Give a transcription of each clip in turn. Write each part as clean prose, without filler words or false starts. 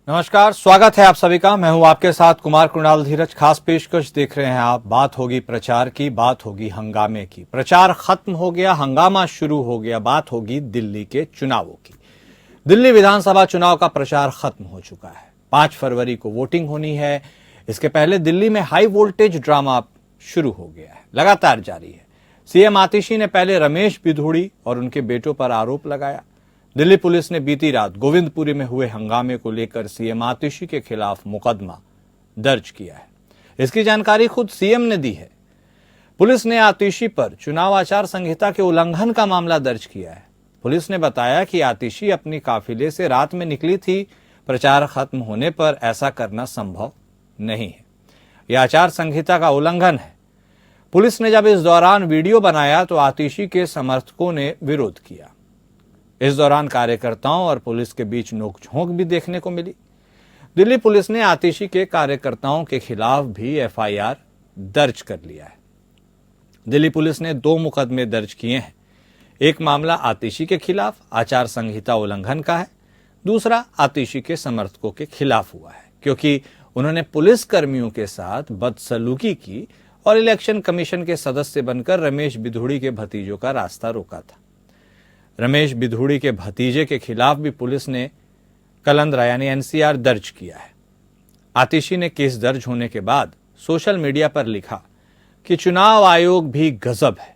नमस्कार, स्वागत है आप सभी का। मैं हूं आपके साथ कुमार कुणाल धीरज। खास पेशकश देख रहे हैं आप। बात होगी प्रचार की, बात होगी हंगामे की। प्रचार खत्म हो गया, हंगामा शुरू हो गया। बात होगी दिल्ली के चुनावों की। दिल्ली विधानसभा चुनाव का प्रचार खत्म हो चुका है। 5 फरवरी को वोटिंग होनी है। इसके पहले दिल्ली में हाई वोल्टेज ड्रामा शुरू हो गया है, लगातार जारी है। सीएम आतिशी ने पहले रमेश बिधूड़ी और उनके बेटों पर आरोप लगाया। दिल्ली पुलिस ने बीती रात गोविंदपुरी में हुए हंगामे को लेकर सीएम आतिशी के खिलाफ मुकदमा दर्ज किया है। इसकी जानकारी खुद सीएम ने दी है। पुलिस ने आतिशी पर चुनाव आचार संहिता के उल्लंघन का मामला दर्ज किया है। पुलिस ने बताया कि आतिशी अपनी काफिले से रात में निकली थी। प्रचार खत्म होने पर ऐसा करना संभव नहीं है। यह आचार संहिता का उल्लंघन है। पुलिस ने जब इस दौरान वीडियो बनाया तो आतिशी के समर्थकों ने विरोध किया। इस दौरान कार्यकर्ताओं और पुलिस के बीच नोकझोंक भी देखने को मिली। दिल्ली पुलिस ने आतिशी के कार्यकर्ताओं के खिलाफ भी एफआईआर दर्ज कर लिया है। दिल्ली पुलिस ने 2 मुकदमे दर्ज किए हैं। एक मामला आतिशी के खिलाफ आचार संहिता उल्लंघन का है, दूसरा आतिशी के समर्थकों के खिलाफ हुआ है क्योंकि उन्होंने पुलिस कर्मियों के साथ बदसलूकी की और इलेक्शन कमीशन के सदस्य बनकर रमेश बिधूड़ी के भतीजों का रास्ता रोका था। रमेश बिधूड़ी के भतीजे के खिलाफ भी पुलिस ने कलंदरा यानी एनसीआर दर्ज किया है। आतिशी ने केस दर्ज होने के बाद सोशल मीडिया पर लिखा कि चुनाव आयोग भी गजब है।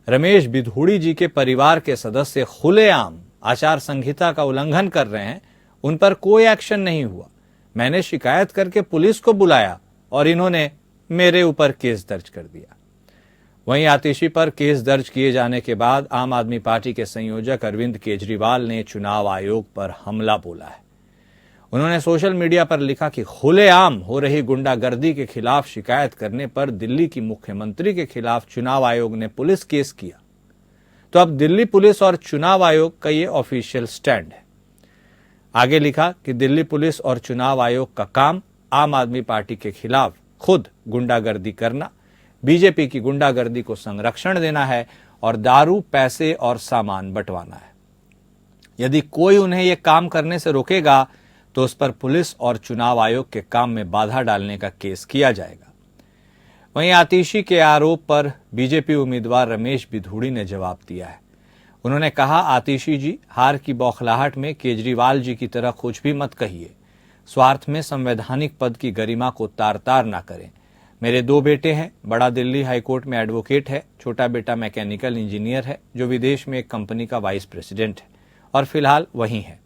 रमेश बिधूड़ी जी के परिवार के सदस्य खुलेआम आचार संहिता का उल्लंघन कर रहे हैं, उन पर कोई एक्शन नहीं हुआ। मैंने शिकायत करके पुलिस को बुलाया और इन्होंने मेरे ऊपर केस दर्ज कर दिया। वहीं आतिशी पर केस दर्ज किए जाने के बाद आम आदमी पार्टी के संयोजक अरविंद केजरीवाल ने चुनाव आयोग पर हमला बोला है। उन्होंने सोशल मीडिया पर लिखा कि खुलेआम हो रही गुंडागर्दी के खिलाफ शिकायत करने पर दिल्ली की मुख्यमंत्री के खिलाफ चुनाव आयोग ने पुलिस केस किया। तो अब दिल्ली पुलिस और चुनाव आयोग का ये ऑफिशियल स्टैंड है। आगे लिखा कि दिल्ली पुलिस और चुनाव आयोग का काम आम आदमी पार्टी के खिलाफ खुद गुंडागर्दी करना, बीजेपी की गुंडागर्दी को संरक्षण देना है और दारू, पैसे और सामान बंटवाना है। यदि कोई उन्हें यह काम करने से रोकेगा तो उस पर पुलिस और चुनाव आयोग के काम में बाधा डालने का केस किया जाएगा। वहीं आतिशी के आरोप पर बीजेपी उम्मीदवार रमेश बिधूड़ी ने जवाब दिया है। उन्होंने कहा, आतिशी जी, हार की बौखलाहट में केजरीवाल जी की तरह कुछ भी मत कहिए। स्वार्थ में संवैधानिक पद की गरिमा को तार तार ना करें। मेरे 2 बेटे हैं। बड़ा दिल्ली हाईकोर्ट में एडवोकेट है, छोटा बेटा मैकेनिकल इंजीनियर है जो विदेश में एक कंपनी का वाइस प्रेसिडेंट है और फिलहाल वहीं है।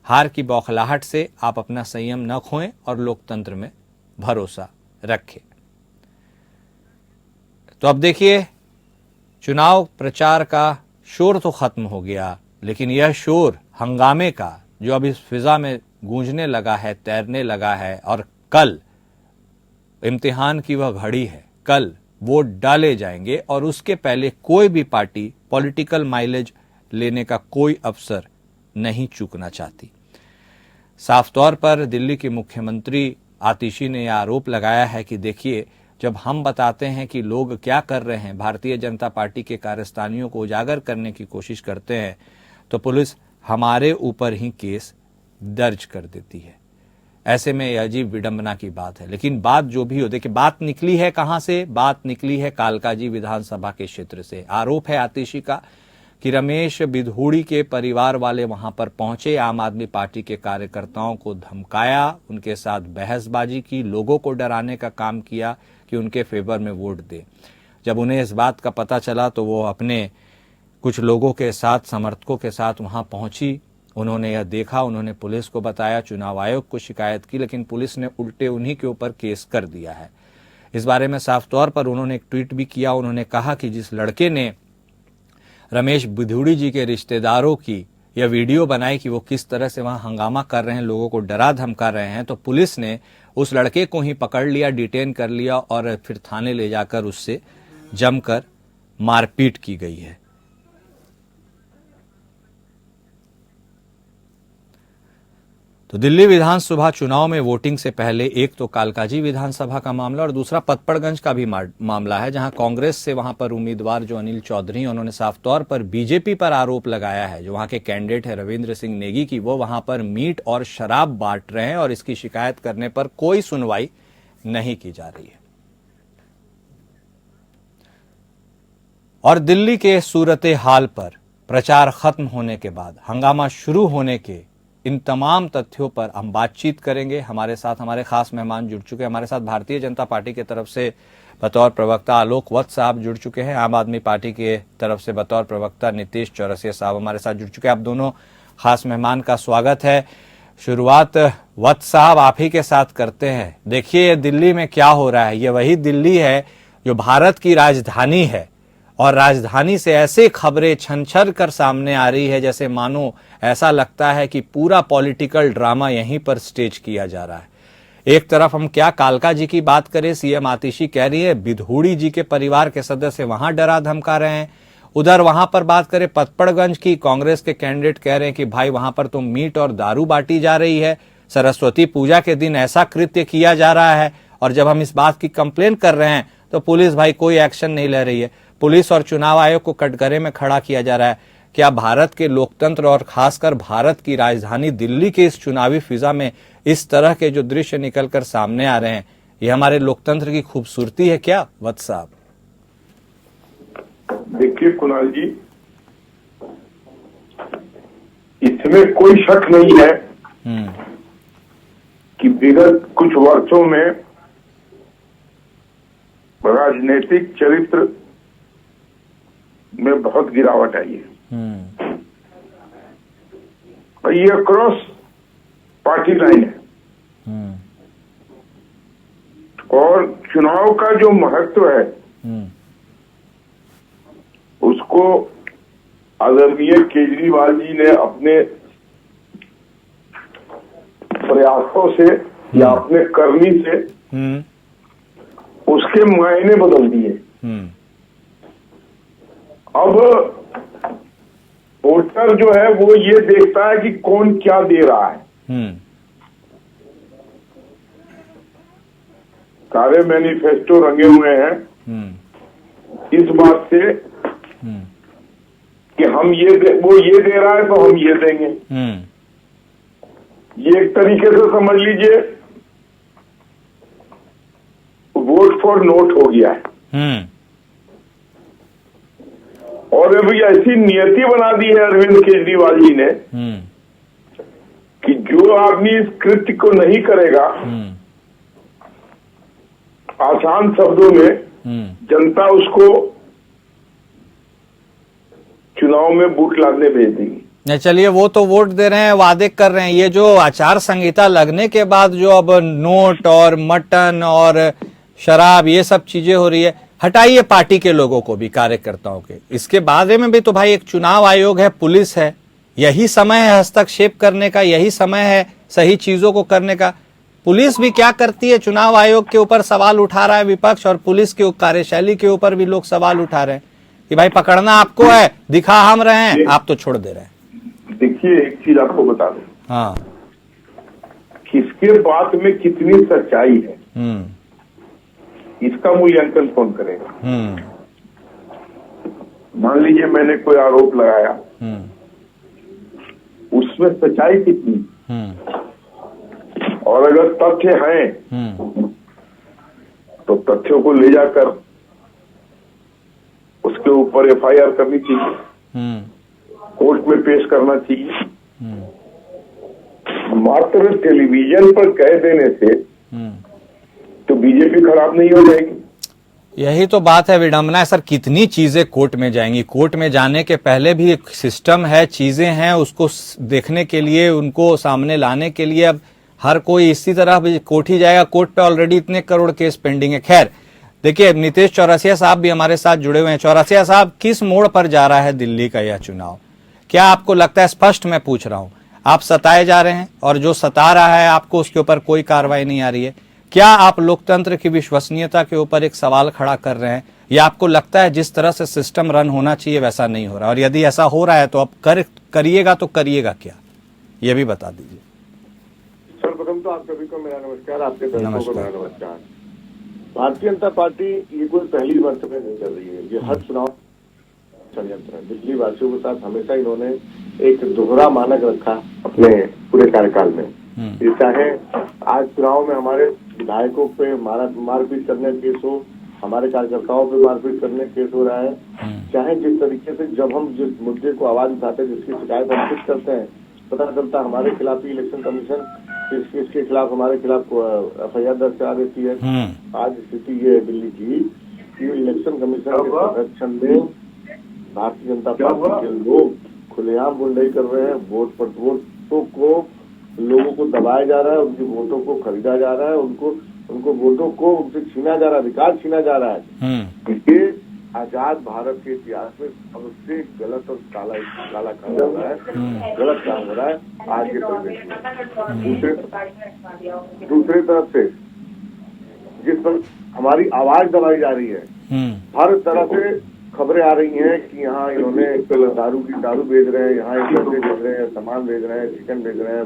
हार की बौखलाहट से आप अपना संयम न खोएं और लोकतंत्र में भरोसा रखें। तो अब देखिए, चुनाव प्रचार का शोर तो खत्म हो गया, लेकिन यह शोर हंगामे का जो अब इस फिजा में गूंजने लगा है, तैरने लगा है, और कल इम्तिहान की वह घड़ी है। कल वोट डाले जाएंगे और उसके पहले कोई भी पार्टी पॉलिटिकल माइलेज लेने का कोई अवसर नहीं चूकना चाहती। साफ तौर पर दिल्ली के मुख्यमंत्री आतिशी ने यह आरोप लगाया है कि देखिए, जब हम बताते हैं कि लोग क्या कर रहे हैं, भारतीय जनता पार्टी के कारस्तानियों को उजागर करने की कोशिश करते हैं, तो पुलिस हमारे ऊपर ही केस दर्ज कर देती है। ऐसे में यह अजीब विडंबना की बात है। लेकिन बात जो भी हो, देखिए, बात निकली है कहां से? बात निकली है कालकाजी विधानसभा के क्षेत्र से। आरोप है आतिशी का कि रमेश बिधूड़ी के परिवार वाले वहां पर पहुंचे, आम आदमी पार्टी के कार्यकर्ताओं को धमकाया, उनके साथ बहसबाजी की, लोगों को डराने का काम किया कि उनके फेवर में वोट दे। जब उन्हें इस बात का पता चला तो वो अपने कुछ लोगों के साथ, समर्थकों के साथ वहां पहुंची। उन्होंने यह देखा, उन्होंने पुलिस को बताया, चुनाव आयोग को शिकायत की, लेकिन पुलिस ने उल्टे उन्हीं के ऊपर केस कर दिया है। इस बारे में साफ तौर पर उन्होंने एक ट्वीट भी किया। उन्होंने कहा कि जिस लड़के ने रमेश बिधूड़ी जी के रिश्तेदारों की यह वीडियो बनाई कि वो किस तरह से वहां हंगामा कर रहे हैं, लोगों को डरा धमका रहे हैं, तो पुलिस ने उस लड़के को ही पकड़ लिया, डिटेन कर लिया और फिर थाने ले जाकर उससे जमकर मारपीट की गई है। तो दिल्ली विधानसभा चुनाव में वोटिंग से पहले एक तो कालकाजी विधानसभा का मामला और दूसरा पतपड़गंज का भी मामला है, जहां कांग्रेस से वहां पर उम्मीदवार जो अनिल चौधरी, उन्होंने साफ तौर पर बीजेपी पर आरोप लगाया है, जो वहां के कैंडिडेट है रविंद्र सिंह नेगी की, वो वहां पर मीट और शराब बांट रहे हैं और इसकी शिकायत करने पर कोई सुनवाई नहीं की जा रही है। और दिल्ली के सूरत हाल पर प्रचार खत्म होने के बाद हंगामा शुरू होने के इन तमाम तथ्यों पर हम बातचीत करेंगे। हमारे साथ हमारे खास मेहमान जुड़ चुके हैं। हमारे साथ भारतीय जनता पार्टी की तरफ से बतौर प्रवक्ता आलोक वत्स साहब जुड़ चुके हैं। आम आदमी पार्टी के तरफ से बतौर प्रवक्ता नीतीश चौरसिया साहब हमारे साथ जुड़ चुके हैं। आप दोनों खास मेहमान का स्वागत है। शुरुआत वत्स साहब आप ही के साथ करते हैं। देखिए दिल्ली में क्या हो रहा है, ये वही दिल्ली है जो भारत की राजधानी है और राजधानी से ऐसे खबरें छनछर कर सामने आ रही है जैसे मानो ऐसा लगता है कि पूरा पॉलिटिकल ड्रामा यहीं पर स्टेज किया जा रहा है। एक तरफ हम क्या कालका जी की बात करें, सीएम आतिशी कह रही है बिधूड़ी जी के परिवार के सदस्य वहां डरा धमका रहे हैं। उधर वहां पर बात करें पतपड़गंज की, कांग्रेस के कैंडिडेट कह रहे हैं कि भाई वहां पर तो मीट और दारू बांटी जा रही है, सरस्वती पूजा के दिन ऐसा कृत्य किया जा रहा है, और जब हम इस बात की कंप्लेन कर रहे हैं तो पुलिस भाई कोई एक्शन नहीं ले रही है। पुलिस और चुनाव आयोग को कटघरे में खड़ा किया जा रहा है। क्या भारत के लोकतंत्र और खासकर भारत की राजधानी दिल्ली के इस चुनावी फिजा में इस तरह के जो दृश्य निकलकर सामने आ रहे हैं, ये हमारे लोकतंत्र की खूबसूरती है क्या वत्स साहब? देखिए कुणाल जी, इसमें कोई शक नहीं है कि विगत कुछ वर्षों में राजनीतिक चरित्र में बहुत गिरावट आई है और ये क्रॉस पार्टी लाइन है। और चुनाव का जो महत्व है उसको आदरणीय केजरीवाल जी ने अपने प्रयासों से या अपने करनी से उसके मायने बदल दिए। अब वोटर जो है वो ये देखता है कि कौन क्या दे रहा है। सारे मैनिफेस्टो रंगे हुए हैं इस बात से कि हम वो ये दे रहा है तो हम ये देंगे। ये एक तरीके से समझ लीजिए वोट फॉर नोट हो गया है। और अभी ऐसी नियति बना दी है अरविंद केजरीवाल जी ने कि जो आदमी इस कृत्य को नहीं करेगा, आसान शब्दों में जनता उसको चुनाव में वोट लादने भेज देगी। नहीं चलिए, वो तो वोट दे रहे हैं, वादे कर रहे हैं। ये जो आचार संहिता लगने के बाद जो अब नोट और मटन और शराब ये सब चीजें हो रही है, हटाइए पार्टी के लोगों को भी, कार्यकर्ताओं के, इसके बारे में भी तो भाई एक चुनाव आयोग है, पुलिस है, यही समय है हस्तक्षेप करने का, यही समय है सही चीजों को करने का। पुलिस भी क्या करती है? चुनाव आयोग के ऊपर सवाल उठा रहा है विपक्ष, और पुलिस की कार्यशैली के ऊपर भी लोग सवाल उठा रहे हैं कि भाई पकड़ना आपको है, दिखा हम रहे हैं, आप तो छोड़ दे रहे हैं। देखिए एक चीज आपको बता दूं, हाँ, किसके बात में कितनी सच्चाई है इसका मूल्यांकन कौन करेगा? मान लीजिए मैंने कोई आरोप लगाया, उसमें सच्चाई कितनी, और अगर तथ्य हैं तो तथ्यों को ले जाकर उसके ऊपर एफआईआर करनी चाहिए, कोर्ट में पेश करना चाहिए। मात्र टेलीविजन पर कह देने से तो बीजेपी खराब नहीं हो जाएगी। यही तो बात है, विडंबना है सर। कितनी चीजें कोर्ट में जाएंगी? कोर्ट में जाने के पहले भी एक सिस्टम है, चीजें हैं, उसको देखने के लिए, उनको सामने लाने के लिए अब हर कोई इसी तरह कोर्ट ही जाएगा। कोर्ट पे ऑलरेडी इतने करोड़ केस पेंडिंग है। खैर देखिए, नीतीश चौरसिया साहब भी हमारे साथ जुड़े हुए हैं। चौरसिया साहब, किस मोड़ पर जा रहा है दिल्ली का यह चुनाव? क्या आपको लगता है, स्पष्ट मैं पूछ रहा हूं, आप सताए जा रहे हैं और जो सता रहा है आपको उसके ऊपर कोई कार्रवाई नहीं आ रही है? क्या आप लोकतंत्र की विश्वसनीयता के ऊपर एक सवाल खड़ा कर रहे हैं, या आपको लगता है जिस तरह से सिस्टम रन होना चाहिए वैसा नहीं हो रहा? और यदि ऐसा हो रहा है तो अब करिएगा तो करिएगा क्या, ये भी बता दीजिए। तो आप सभी को मेरा नमस्कार, आपके दर्शकों को नमस्कार। मेरा नमस्कार। भारतीय जनता पार्टी ये कोई पहली वर्ष में नहीं कर रही है, ये हर चुनाव षड्यंत्र है। दिल्ली वासियों के साथ हमेशा इन्होंने एक दोहरा मानक रखा अपने पूरे कार्यकाल में। ये चाहे आज चुनाव में हमारे विधायकों पे मारपीट करने केस हो, हमारे कार्यकर्ताओं पे मारपीट करने केस हो रहा है, चाहे जिस तरीके से जब हम जिस मुद्दे को आवाज उठाते हैं, जिसकी शिकायत हम खुद करते हैं, पता चलता हमारे खिलाफ ही इलेक्शन कमीशन इसके खिलाफ हमारे खिलाफ FIR दर्ज करा देती है। आज स्थिति ये है दिल्ली की कि इलेक्शन कमीशन के संरक्षण में भारतीय जनता पार्टी के लोग खुलेआम गुंडाई कर रहे हैं। वोटों को लोगों को दबाया जा रहा है, उनकी वोटों को खरीदा जा रहा है, उनको वोटों को उनसे छीना जा रहा है, अधिकार छीना जा रहा है। ये आजाद भारत के इतिहास में सबसे गलत और काला काम हो रहा है, गलत काम हो रहा है आज के परिवेश में। दूसरी तरफ से जिस पर हमारी आवाज दबाई जा रही है, हर तरह से खबरें आ रही हैं कि यहाँ इन्होंने दारू बेच रहे हैं, यहाँ पैसे बेच रहे हैं, सामान बेच रहे हैं, चिकन बेच रहे हैं,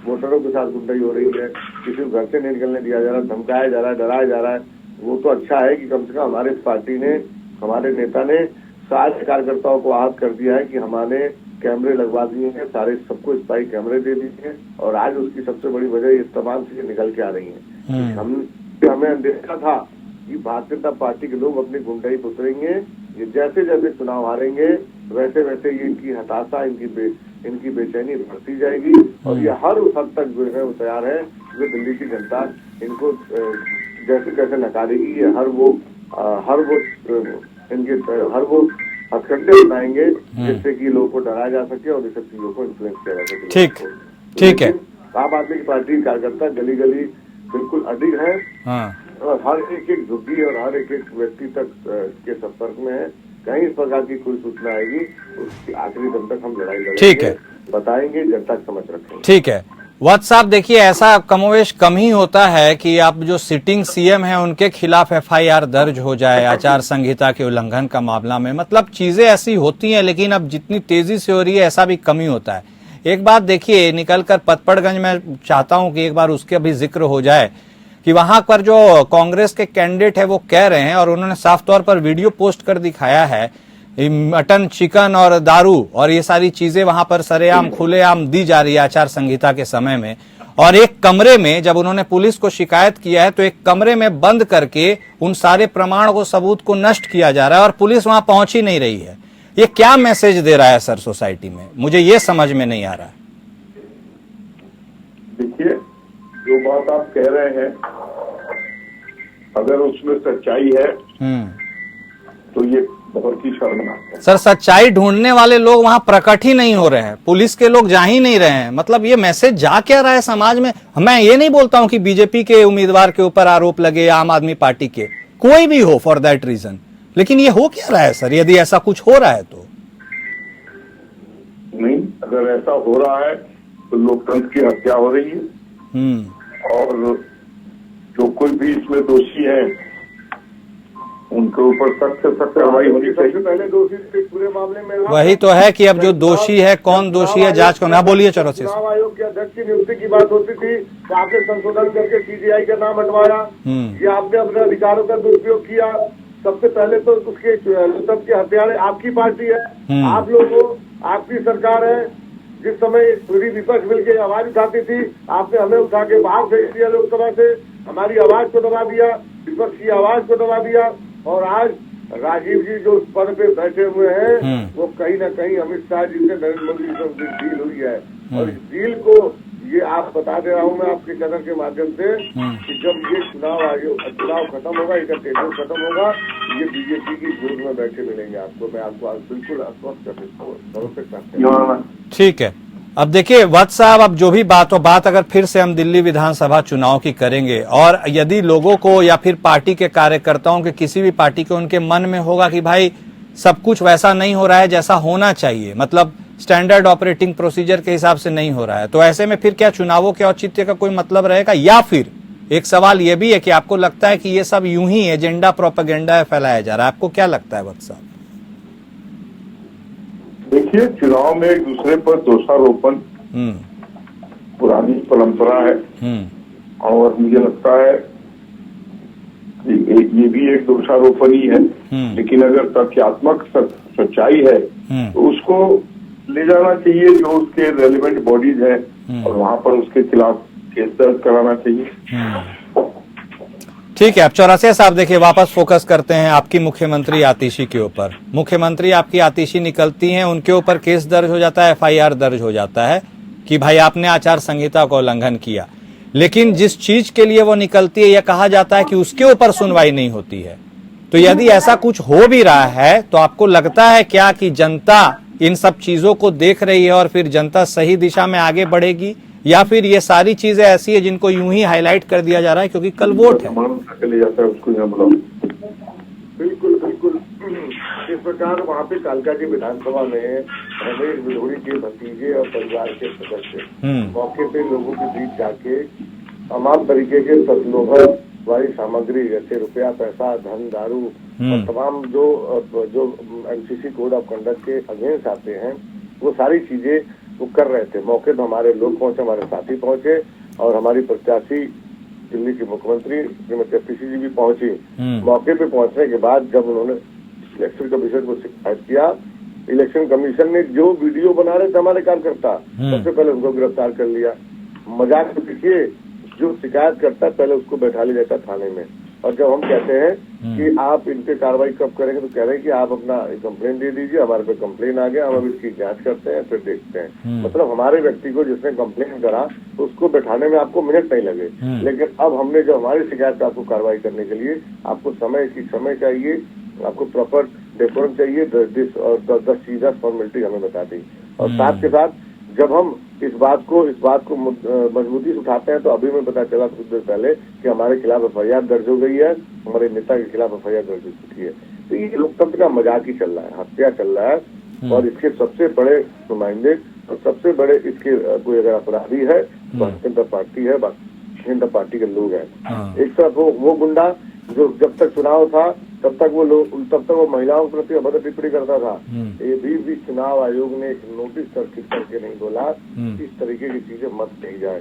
वोटरों के साथ गुंडाई हो रही है, किसी को घर से नहीं निकलने दिया जा रहा, धमकाया जा रहा है, डराया जा रहा है। वो तो अच्छा है कि कम से कम हमारे पार्टी ने, हमारे नेता ने सारे कार्यकर्ताओं को आहत कर दिया है कि हमारे कैमरे लगवा दिए हैं, सारे सबको स्पाई कैमरे दे दिए हैं। और आज उसकी सबसे बड़ी वजह इस तमाम चीजें निकल के आ रही है। हमें अंदेशा था कि भारतीय जनता पार्टी के लोग अपनी गुंडाई पुतरेंगे, ये जैसे जैसे चुनाव हारेंगे वैसे वैसे ये इनकी हताशा, इनकी बेचैनी बढ़ती जाएगी। और ये हर उस हद तक जो है वो तैयार है जो दिल्ली की जनता इनको जैसे कैसे नकारेगी। ये हर वो हथकंडे बनाएंगे जिससे कि लोगों को डराया जा सके और इस सब चीजों को इन्फ्लुएंस किया जा सके। ठीक है। आम आदमी की पार्टी के कार्यकर्ता गली गली बिल्कुल अडिग है और हर एक झुग्गी और हर एक व्यक्ति तक के संपर्क में है। कहीं इस प्रकार की कोई सूचना आएगी उसकी आखिरी दम तक हम लड़ाई लड़ेंगे, ठीक है, बताएंगे, जनता की समझ रखेंगे। ठीक है। वत्स साहब देखिए, ऐसा कमोवेश कम ही होता है कि आप जो सिटिंग CM है उनके खिलाफ FIR दर्ज हो जाए आचार संहिता के उल्लंघन का मामला में। मतलब चीजें ऐसी होती हैं, लेकिन अब जितनी तेजी से हो रही है ऐसा भी कम ही होता है। एक बात देखिए, निकलकर पतपड़गंज में चाहता हूं कि एक बार उसके भी जिक्र हो जाए कि वहां पर जो कांग्रेस के कैंडिडेट है वो कह रहे हैं और उन्होंने साफ तौर पर वीडियो पोस्ट कर दिखाया है, मटन, चिकन और दारू और ये सारी चीजें वहां पर सरेआम खुलेआम दी जा रही है आचार संहिता के समय में। और एक कमरे में जब उन्होंने पुलिस को शिकायत किया है तो एक कमरे में बंद करके उन सारे प्रमाण को, सबूत को नष्ट किया जा रहा है और पुलिस वहां पहुंच ही नहीं रही है। ये क्या मैसेज दे रहा है सर सोसाइटी में? मुझे ये समझ में नहीं आ रहा है। देखिए, जो बात आप कह रहे हैं अगर उसमें सच्चाई है तो ये बहुत ही शर्मनाक है। सर, सच्चाई ढूंढने वाले लोग वहां प्रकट ही नहीं हो रहे हैं, पुलिस के लोग जा ही नहीं रहे हैं। मतलब ये मैसेज जा क्या रहा है समाज में? मैं ये नहीं बोलता हूं कि बीजेपी के उम्मीदवार के ऊपर आरोप लगे या आम आदमी पार्टी के, कोई भी हो फॉर दैट रीजन, लेकिन ये हो क्या रहा है सर? यदि ऐसा कुछ हो रहा है तो नहीं, अगर ऐसा हो रहा है तो लोकतंत्र की हत्या हो रही है और जो कोई भी इसमें दोषी है उनके ऊपर सख्त से सख्त कार्रवाई होनी चाहिए। सबसे पहले दोषी पूरे मामले में वही तो है कि अब जो दोषी है, कौन दोषी है, जांच कौन। बोलिए चलो। चुनाव आयोग के अध्यक्ष की नियुक्ति की बात होती थी तो आपने संशोधन करके CBI का नाम हटवाया, ये आपने अपने अधिकारों का दुरुपयोग किया। सबसे पहले तो उसके लोकतंत्र के हत्यारे आपकी पार्टी है, आप लोगों, आपकी सरकार है। जिस समय पूरी विपक्ष मिलकर आवाज उठाती थी, आपने हमें उठा के बाहर भेज दिया लोकसभा से, हमारी आवाज को दबा दिया, विपक्ष की आवाज को दबा दिया। और आज राजीव जी जो उस पद पे बैठे हुए हैं वो कहीं ना कहीं अमित शाह जी से, नरेंद्र मोदी जी से डील हुई है। और इस डील को ये आप बता दे रहा हूँ मैं आपके चैनल के माध्यम से कि जब ये चुनाव खत्म होगा, इसका टेंडर खत्म होगा, ये बीजेपी की गोद में बैठे मिलेंगे आपको। मैं आपको बिल्कुल आश्वस्त कर देता हूँ, भरोसे करते हैं। ठीक है। अब देखिए वत्स साहब, अब जो भी बात हो, बात अगर फिर से हम दिल्ली विधानसभा चुनाव की करेंगे और यदि लोगों को या फिर पार्टी के कार्यकर्ताओं के, किसी भी पार्टी के, उनके मन में होगा कि भाई सब कुछ वैसा नहीं हो रहा है जैसा होना चाहिए, मतलब स्टैंडर्ड ऑपरेटिंग प्रोसीजर के हिसाब से नहीं हो रहा है, तो ऐसे में फिर क्या चुनावों के औचित्य का कोई मतलब रहेगा? या फिर एक सवाल ये भी है कि आपको लगता है कि ये सब यूं ही एजेंडा, प्रोपेगेंडा फैलाया जा रहा है? आपको क्या लगता है वत्स साहब? देखिए, चुनाव में एक दूसरे पर दोषारोपण पुरानी परंपरा है और मुझे लगता है ये भी एक दोषारोपण ही है, लेकिन अगर तथ्यात्मक सच्चाई है तो उसको ले जाना चाहिए जो उसके रेलिवेंट बॉडीज है और वहां पर उसके खिलाफ केस दर्ज कराना चाहिए। ठीक है, अब चौरसिया साहब देखिए, वापस फोकस करते हैं आपकी मुख्यमंत्री आतिशी के ऊपर। मुख्यमंत्री आपकी आतिशी निकलती हैं, उनके ऊपर केस दर्ज हो जाता है, FIR दर्ज हो जाता है कि भाई आपने आचार संहिता का उल्लंघन किया, लेकिन जिस चीज के लिए वो निकलती है यह कहा जाता है कि उसके ऊपर सुनवाई नहीं होती है। तो यदि ऐसा कुछ हो भी रहा है तो आपको लगता है क्या कि जनता इन सब चीजों को देख रही है और फिर जनता सही दिशा में आगे बढ़ेगी, या फिर ये सारी चीजें ऐसी है जिनको यूं ही हाईलाइट कर दिया जा रहा है क्योंकि कल वोट है? बिल्कुल बिल्कुल। इस प्रकार वहाँ पे कालका की विधानसभा में रमेश बिधूड़ी के भतीजे और परिवार के सदस्य मौके पे लोगों के बीच जाके तमाम तरीके के प्रलोभन वाली सामग्री जैसे रुपया, पैसा, धन, दारू और तमाम जो MCC कोड ऑफ कंडक्ट के अगेंस्ट आते हैं वो सारी चीजें वो कर रहे थे। मौके पर हमारे लोग पहुंचे, हमारे साथी पहुंचे और हमारी प्रत्याशी दिल्ली की मुख्यमंत्री श्रीमती APC जी भी पहुंची। मौके पे पहुंचने के बाद जब उन्होंने इलेक्शन कमीशन को शिकायत किया, इलेक्शन कमीशन ने जो वीडियो बना रहे थे हमारे कार्यकर्ता, सबसे पहले उनको गिरफ्तार कर लिया। मजाक में देखिए, जो शिकायत करता है पहले उसको बैठा लिया जाता थाने में, और जब हम कहते हैं कि आप इन पे कार्रवाई कब करेंगे तो कह रहे हैं कि आप अपना कंप्लेन दे दीजिए, हमारे पे कंप्लेन आ गया, हम अब इसकी जांच करते हैं फिर देखते हैं। मतलब हमारे व्यक्ति को जिसने कंप्लेन करा तो उसको बैठाने में आपको मिनट नहीं लगे, लेकिन अब हमने जो हमारी शिकायत पे आपको कार्रवाई करने के लिए आपको समय चाहिए, आपको प्रॉपर डेकोरम चाहिए, 10 चीजें फॉर्मेलिटी हमें बता दी। और साथ के साथ जब हम इस बात को मजबूती से उठाते हैं तो अभी में पता चला कुछ देर पहले कि हमारे खिलाफ FIR दर्ज हो गई है, हमारे नेता के खिलाफ FIR दर्ज हो चुकी है। तो ये लोकतंत्र का मजाक ही चल रहा है, हत्या चल रहा है। और इसके सबसे बड़े नुमाइंदे और सबसे बड़े इसके कोई अगर अपराधी है तो भारतीय जनता पार्टी है, भारतीय जनता पार्टी के लोग हैं। एक तरफ वो गुंडा जो जब तक चुनाव था तब तक वो महिलाओं के प्रति अभद्र टिप्पणी करता था। ये भी चुनाव आयोग ने एक नोटिस करके नहीं बोला इस तरीके की चीजें मत कही जाए।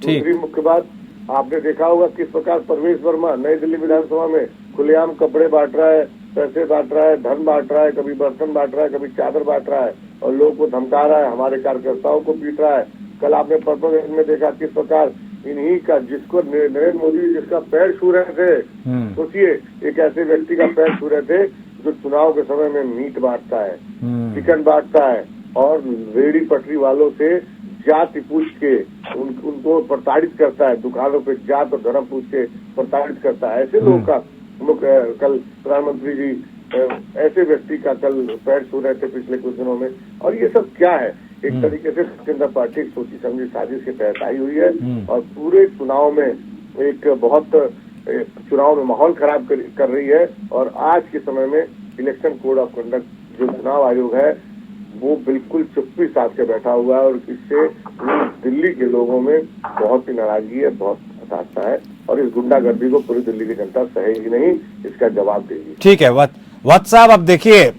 दूसरी मुख्य बात, आपने देखा होगा किस प्रकार परवेश वर्मा नई दिल्ली विधानसभा में खुलेआम कपड़े बांट रहा है, पैसे बांट रहा है, धन बांट रहा है, कभी बर्तन बांट रहा है, कभी चादर बांट रहा है और लोगों को धमका रहा है, हमारे कार्यकर्ताओं को पीट रहा है। कल आपने पर्पल में देखा किस प्रकार इन्हीं का, जिसको नरेंद्र मोदी जिसका पैर छू रहे थे, सोचिए एक ऐसे व्यक्ति का पैर छू रहे थे जो चुनाव के समय में मीट बांटता है, चिकन बांटता है और रेहड़ी पटरी वालों से जाति पूछ के उनको प्रताड़ित करता है, दुकानों पे जात और धर्म पूछ के प्रताड़ित करता है। ऐसे लोगों का कल प्रधानमंत्री जी ऐसे व्यक्ति का कल पैर छू रहे थे पिछले कुछ दिनों में। और ये सब क्या है, एक तरीके से भारतीय जनता पार्टी सोची समझी साजिश के तहत आई हुई है और पूरे चुनाव में एक बहुत चुनाव में माहौल खराब कर रही है। और आज के समय में इलेक्शन कोड ऑफ कंडक्ट जो चुनाव आयोग है वो बिल्कुल चुप्पी साध के बैठा हुआ है और इससे दिल्ली के लोगों में बहुत ही नाराजगी है, बहुत हताशा है और इस गुंडागर्दी को पूरी दिल्ली की जनता सहेगी नहीं, इसका जवाब देगी। ठीक है वत्स साहब, अब देखिए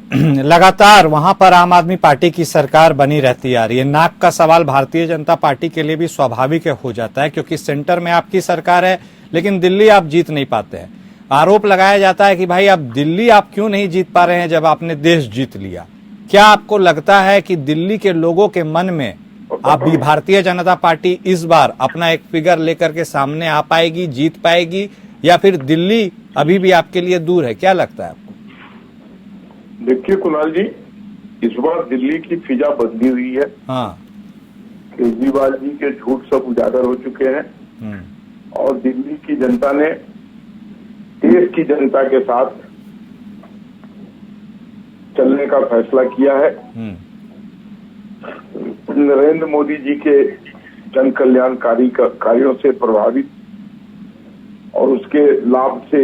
लगातार वहां पर आम आदमी पार्टी की सरकार बनी रहती आ रही है। नाक का सवाल भारतीय जनता पार्टी के लिए भी स्वाभाविक हो जाता है क्योंकि सेंटर में आपकी सरकार है लेकिन दिल्ली आप जीत नहीं पाते हैं। आरोप लगाया जाता है कि भाई अब दिल्ली आप क्यों नहीं जीत पा रहे हैं जब आपने देश जीत लिया। क्या आपको लगता है कि दिल्ली के लोगों के मन में आप भी भारतीय जनता पार्टी इस बार अपना एक फिगर लेकर के सामने आ पाएगी, जीत पाएगी, या फिर दिल्ली अभी भी आपके लिए दूर है? क्या लगता है आपको? देखिए कुणाल जी, इस बार दिल्ली की फिजा बदली हुई है। हाँ, केजरीवाल जी के झूठ सब उजागर हो चुके हैं और दिल्ली की जनता ने देश की जनता के साथ चलने का फैसला किया है। नरेंद्र मोदी जी के जन कल्याणकारी कार्यों से प्रभावित और उसके लाभ से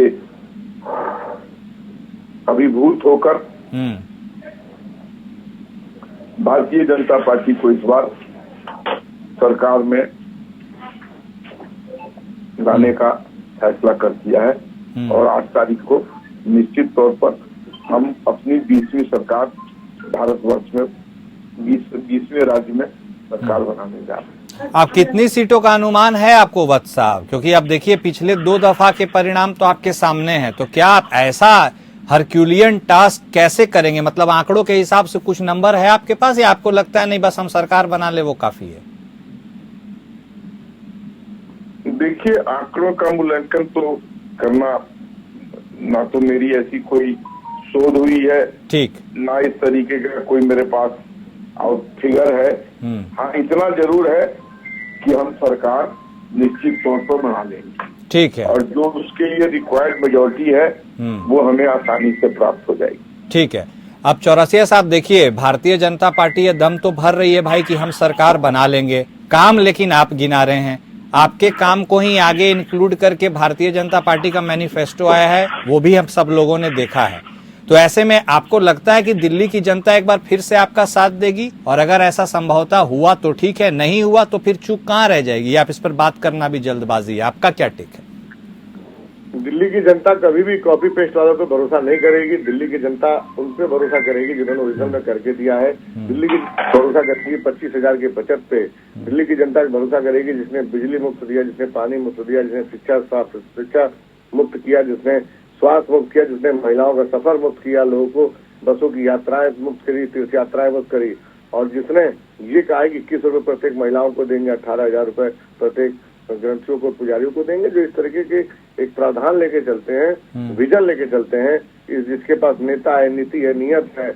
अभिभूत होकर भारतीय जनता पार्टी को इस बार सरकार में लाने का फैसला कर दिया है और 8 तारीख को निश्चित तौर पर हम अपनी 20वीं सरकार भारतवर्ष में 20वें राज्य में सरकार बनाने जा रहे हैं। अब कितनी सीटों का अनुमान है आपको वत्स साहब, क्योंकि अब देखिए पिछले 2 दफा के परिणाम तो आपके सामने हैं, तो क्या आप ऐसा हरक्यूलियन टास्क कैसे करेंगे? मतलब आंकड़ों के हिसाब से कुछ नंबर है आपके पास, या आपको लगता है नहीं बस हम सरकार बना ले वो काफी है? देखिए, आंकड़ों का मूल्यांकन तो करना, ना तो मेरी ऐसी कोई शोध हुई है, ठीक, ना इस तरीके का कोई मेरे पास आउट फिगर है। हाँ, इतना जरूर है कि हम सरकार निश्चित तौर पर बना लेंगे, ठीक है, और जो उसके लिए रिक्वायर्ड मेजोरिटी है वो हमें आसानी से प्राप्त हो जाएगी। ठीक है। अब चौरसिया साहब देखिए, भारतीय जनता पार्टी ये दम तो भर रही है भाई कि हम सरकार बना लेंगे, काम लेकिन आप गिना रहे हैं। आपके काम को ही आगे इंक्लूड करके भारतीय जनता पार्टी का मैनिफेस्टो आया है, वो भी हम सब लोगों ने देखा है। तो ऐसे में आपको लगता है कि दिल्ली की जनता एक बार फिर से आपका साथ देगी? और अगर ऐसा संभवतः हुआ तो ठीक है, नहीं हुआ तो फिर चूक कहाँ रह जाएगी? आप इस पर बात करना भी जल्दबाजी है, आपका क्या टेक है? दिल्ली की जनता कभी भी कॉपी पेस्ट वालों पे भरोसा नहीं करेगी। दिल्ली की जनता उन पे भरोसा करेगी जिन्होंने ओरिजिनल में करके दिया है। दिल्ली की भरोसा करेगी 25,000 की बचत पे। दिल्ली की जनता भरोसा करेगी जिसने बिजली मुफ्त दिया, जिसने पानी मुफ्त दिया, जिसने शिक्षा मुफ्त किया, जिसने स्वास्थ्य मुक्त किया, जिसने महिलाओं का सफर मुक्त किया, लोगों को बसों की यात्राएं मुक्त करी, तीर्थ यात्राएं मुक्त करी, और जिसने ये कहा है कि 21 रुपए प्रत्येक महिलाओं को देंगे, 18,000 रुपए प्रत्येक ग्रंथियों को, पुजारियों को देंगे। जो इस तरीके के एक प्रावधान लेके चलते हैं, विजन लेके चलते हैं, जिसके पास नेता है, नीति है, नियत है,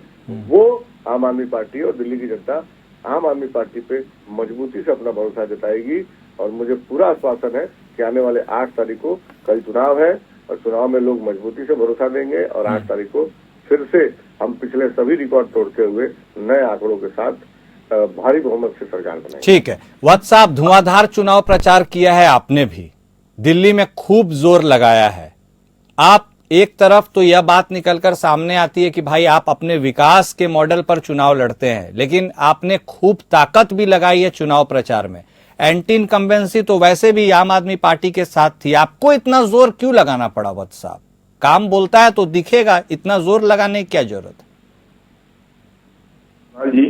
वो आम आदमी पार्टी और दिल्ली की जनता आम आदमी पार्टी पे मजबूती से अपना भरोसा जताएगी। और मुझे पूरा आश्वासन है कि आने वाले 8 तारीख को कल चुनाव है, और चुनाव में लोग मजबूती से भरोसा देंगे, और 8 तारीख को फिर से हम पिछले सभी रिकॉर्ड तोड़ते हुए नए आंकड़ों के साथ भारी बहुमत से सरकार बनाएंगे। ठीक है। वत्स साहब, धुआंधार चुनाव प्रचार किया है आपने भी, दिल्ली में खूब जोर लगाया है। आप एक तरफ तो यह बात निकलकर सामने आती है कि भाई आप अपने विकास के मॉडल पर चुनाव लड़ते हैं, लेकिन आपने खूब ताकत भी लगाई है चुनाव प्रचार में। एंटी इनकम्बेंसी तो वैसे भी आम आदमी पार्टी के साथ थी, आपको इतना जोर क्यों लगाना पड़ा वत्स साहब? काम बोलता है तो दिखेगा, इतना जोर लगाने की क्या जरूरत है? हाँ जी,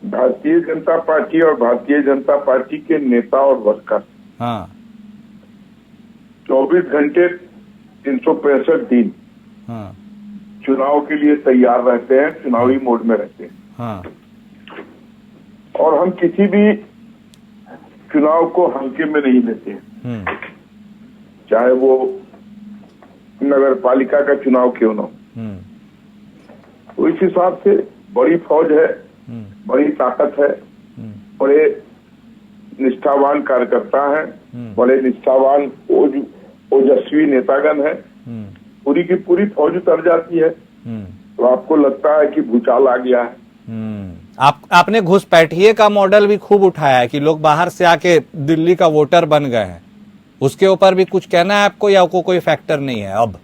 भारतीय जनता पार्टी और भारतीय जनता पार्टी के नेता और वर्कर, हाँ, 24 घंटे 365 दिन हाँ, चुनाव के लिए तैयार रहते हैं, चुनावी मोड में रहते हैं। हाँ, और हम किसी भी चुनाव को हल्के में नहीं लेते हैं, चाहे वो नगर पालिका का चुनाव क्यों ना हो। तो इस हिसाब से बड़ी फौज है, बड़ी ताकत है, बड़े निष्ठावान कार्यकर्ता हैं, बड़े निष्ठावान ओजस्वी नेतागण है, पूरी की पूरी फौज उतर जाती है। तो आपको लगता है कि भूचाल आ गया है? आपने घुसपैठिए का मॉडल भी खूब उठाया है कि लोग बाहर से आके दिल्ली का वोटर बन गए हैं, उसके ऊपर भी कुछ कहना है आपको, या आपको कोई फैक्टर नहीं है? अब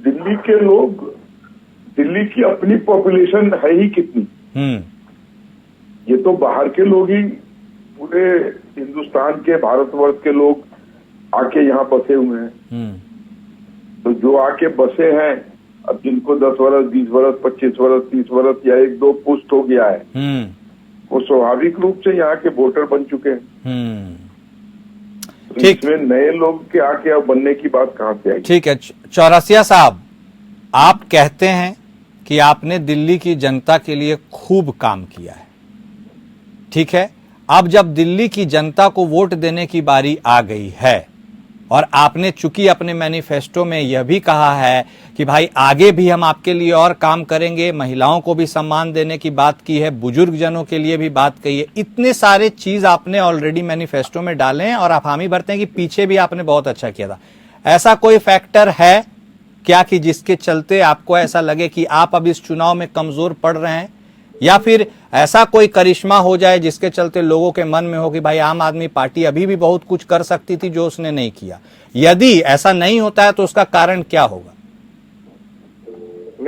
दिल्ली के लोग, दिल्ली की अपनी पॉपुलेशन है ही कितनी, ये तो बाहर के लोग ही, पूरे हिंदुस्तान के, भारतवर्ष के लोग आके यहाँ बसे हुए हैं। तो जो आके बसे हैं, अब जिनको 10 वर्ष, 20 वर्ष, 25 वर्ष, 30 वर्ष या 1-2 पुश्त हो गया है, वो स्वाभाविक रूप से यहाँ के वोटर बन चुके हैं। तो इसमें नए लोग के आके अब बनने की बात कहाँ से आएगी? ठीक है। चौरसिया साहब, आप कहते हैं कि आपने दिल्ली की जनता के लिए खूब काम किया है, ठीक है। अब जब दिल्ली की जनता को वोट देने की बारी आ गई है, और आपने चूंकि अपने मैनिफेस्टो में यह भी कहा है कि भाई आगे भी हम आपके लिए और काम करेंगे, महिलाओं को भी सम्मान देने की बात की है, बुजुर्ग जनों के लिए भी बात कही है, इतने सारे चीज आपने ऑलरेडी मैनिफेस्टो में डाले हैं, और आप हामी भरते हैं कि पीछे भी आपने बहुत अच्छा किया था। ऐसा कोई फैक्टर है क्या कि जिसके चलते आपको ऐसा लगे कि आप अब इस चुनाव में कमजोर पड़ रहे हैं, या फिर ऐसा कोई करिश्मा हो जाए जिसके चलते लोगों के मन में हो कि भाई आम आदमी पार्टी अभी भी बहुत कुछ कर सकती थी जो उसने नहीं किया? यदि ऐसा नहीं होता है तो उसका कारण क्या होगा?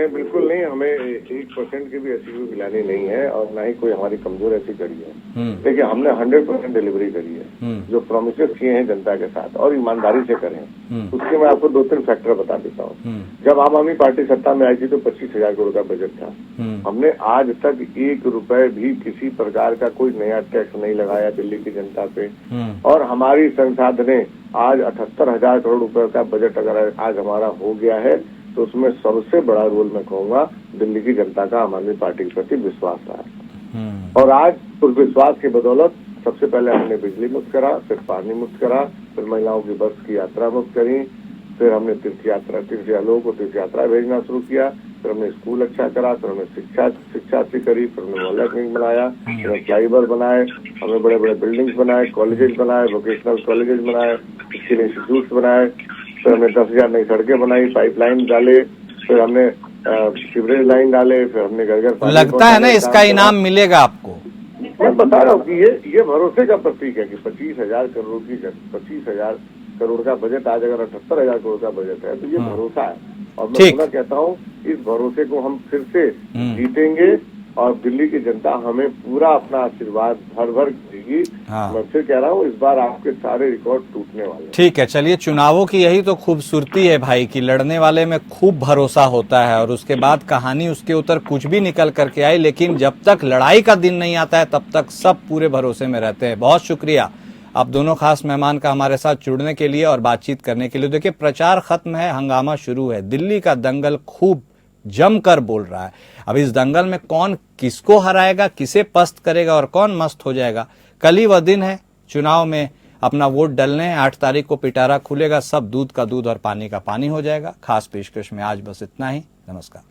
नहीं, बिल्कुल नहीं। हमें 1% की भी ऐसी कोई गिलानी नहीं है और ना ही कोई हमारी कमजोर ऐसी करी है। देखिए, हमने 100% डिलीवरी करी है। जो प्रोमिसेस किए हैं जनता के साथ और ईमानदारी से करें, उसके मैं आपको 2-3 फैक्टर बता देता हूँ। जब आम आदमी पार्टी सत्ता में आई थी तो 25,000 करोड़ का बजट था। हमने आज तक 1 रुपए भी किसी प्रकार का कोई नया टैक्स नहीं लगाया दिल्ली की जनता पे। और हमारी संसाधनें आज 78,000 करोड़ रुपए का बजट अगर आज हमारा हो गया है तो उसमें सबसे बड़ा रोल मैं कहूंगा दिल्ली की जनता का आम आदमी पार्टी के प्रति विश्वास रहा। और आज उस विश्वास की बदौलत सबसे पहले हमने बिजली मुक्त करा, फिर पानी मुक्त करा, फिर महिलाओं की बस की यात्रा मुक्त करी, फिर हमने लोगों को तीर्थ यात्रा भेजना शुरू किया, फिर हमने स्कूल अच्छा करा, फिर हमने शिक्षा अच्छी करी, फिर हमने मोहल्ला क्लिनिक बनाया, फिर फ्लाईओवर बनाए, हमने बड़े बड़े बिल्डिंग्स बनाए, कॉलेजेस बनाए, वोकेशनल कॉलेजेस बनाए, स्किल इंस्टीट्यूट बनाए, फिर हमने 10,000 नई सड़कें बनाई, पाइपलाइन डाले, फिर हमने सीवरेज लाइन डाले, फिर हमने घर घर पानी। लगता है ना इसका इनाम मिलेगा आपको? मैं बता रहा हूँ कि ये भरोसे का प्रतीक है कि 25,000 करोड़ का बजट आज अगर 78,000 करोड़ का बजट है तो ये भरोसा है। और मैं पुनः कहता हूँ इस भरोसे को हम फिर से जीतेंगे और दिल्ली की जनता हमें पूरा अपना आशीर्वाद भर भर देगी। मैं फिर कह रहा हूँ इस बार आपके सारे रिकॉर्ड टूटने वाले हैं। ठीक है, चलिए, चुनावों की यही तो खूबसूरती है भाई कि लड़ने वाले में खूब भरोसा होता है और उसके बाद कहानी उसके ऊपर कुछ भी निकल करके आई, लेकिन जब तक लड़ाई का दिन नहीं आता है तब तक सब पूरे भरोसे में रहते हैं। बहुत शुक्रिया आप दोनों खास मेहमान का हमारे साथ जुड़ने के लिए और बातचीत करने के लिए। देखिए, प्रचार खत्म है, हंगामा शुरू है। दिल्ली का दंगल खूब जमकर बोल रहा है। अब इस दंगल में कौन किसको हराएगा, किसे पस्त करेगा और कौन मस्त हो जाएगा, कल ही वह दिन है चुनाव में अपना वोट डलने। 8 तारीख को पिटारा खुलेगा, सब दूध का दूध और पानी का पानी हो जाएगा। खास पेशकश में आज बस इतना ही। नमस्कार।